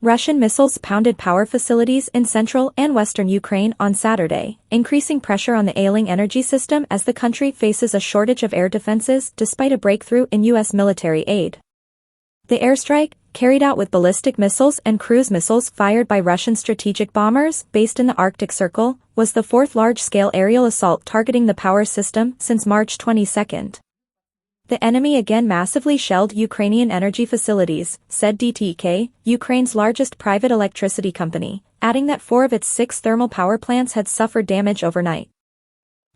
Russian missiles pounded power facilities in central and western Ukraine on Saturday, increasing pressure on the ailing energy system as the country faces a shortage of air defenses despite a breakthrough in U.S. military aid. The airstrike, carried out with ballistic missiles and cruise missiles fired by Russian strategic bombers based in the Arctic Circle, was the fourth large-scale aerial assault targeting the power system since March 22. The enemy again massively shelled Ukrainian energy facilities, said DTK, Ukraine's largest private electricity company, adding that 4 of its 6 thermal power plants had suffered damage overnight.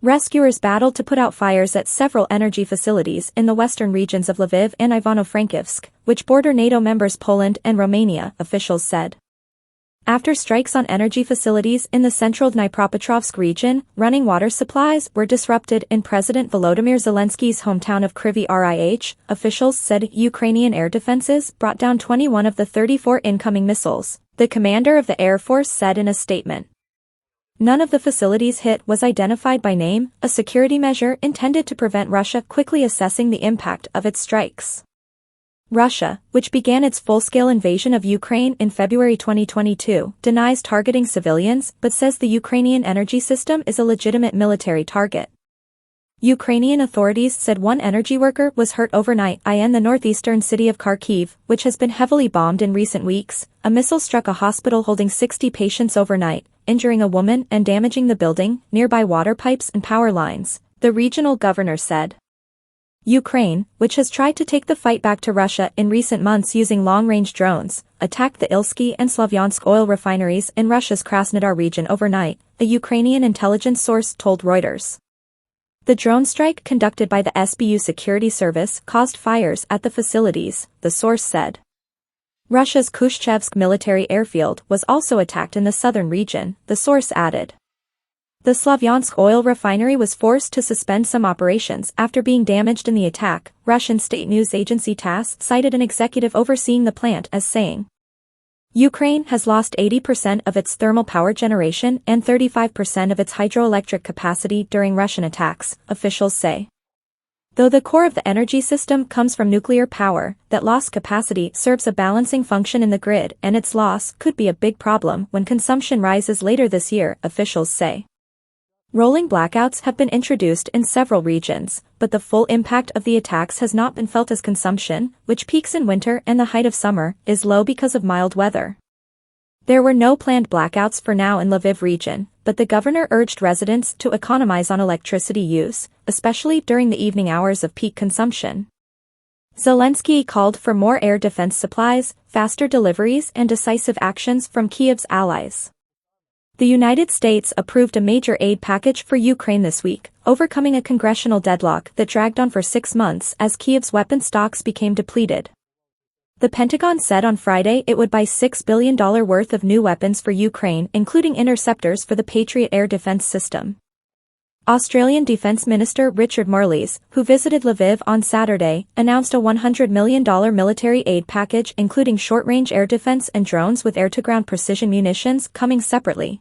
Rescuers battled to put out fires at several energy facilities in the western regions of Lviv and Ivano-Frankivsk, which border NATO members Poland and Romania, officials said. After strikes on energy facilities in the central Dnipropetrovsk region, running water supplies were disrupted in President Volodymyr Zelensky's hometown of Kryvyi Rih, officials said Ukrainian air defenses brought down 21 of the 34 incoming missiles, the commander of the Air Force said in a statement. None of the facilities hit was identified by name, a security measure intended to prevent Russia quickly assessing the impact of its strikes. Russia, which began its full-scale invasion of Ukraine in February 2022, denies targeting civilians but says the Ukrainian energy system is a legitimate military target. Ukrainian authorities said one energy worker was hurt overnight in the northeastern city of Kharkiv, which has been heavily bombed in recent weeks. A missile struck a hospital holding 60 patients overnight, injuring a woman and damaging the building, nearby water pipes and power lines, the regional governor said. Ukraine, which has tried to take the fight back to Russia in recent months using long-range drones, attacked the Ilsky and Slavyansk oil refineries in Russia's Krasnodar region overnight, a Ukrainian intelligence source told Reuters. The drone strike conducted by the SBU security service caused fires at the facilities, the source said. Russia's Kushchevsk military airfield was also attacked in the southern region, the source added. The Slavyansk oil refinery was forced to suspend some operations after being damaged in the attack, Russian state news agency TASS cited an executive overseeing the plant as saying. Ukraine has lost 80% of its thermal power generation and 35% of its hydroelectric capacity during Russian attacks, officials say. Though the core of the energy system comes from nuclear power, that lost capacity serves a balancing function in the grid and its loss could be a big problem when consumption rises later this year, officials say. Rolling blackouts have been introduced in several regions, but the full impact of the attacks has not been felt as consumption, which peaks in winter and the height of summer, is low because of mild weather. There were no planned blackouts for now in Lviv region, but the governor urged residents to economize on electricity use, especially during the evening hours of peak consumption. Zelensky called for more air defense supplies, faster deliveries and decisive actions from Kiev's allies. The United States approved a major aid package for Ukraine this week, overcoming a congressional deadlock that dragged on for 6 months as Kiev's weapon stocks became depleted. The Pentagon said on Friday it would buy $6 billion worth of new weapons for Ukraine, including interceptors for the Patriot air defense system. Australian Defence Minister Richard Marles, who visited Lviv on Saturday, announced a $100 million military aid package including short-range air defense and drones with air-to-ground precision munitions coming separately.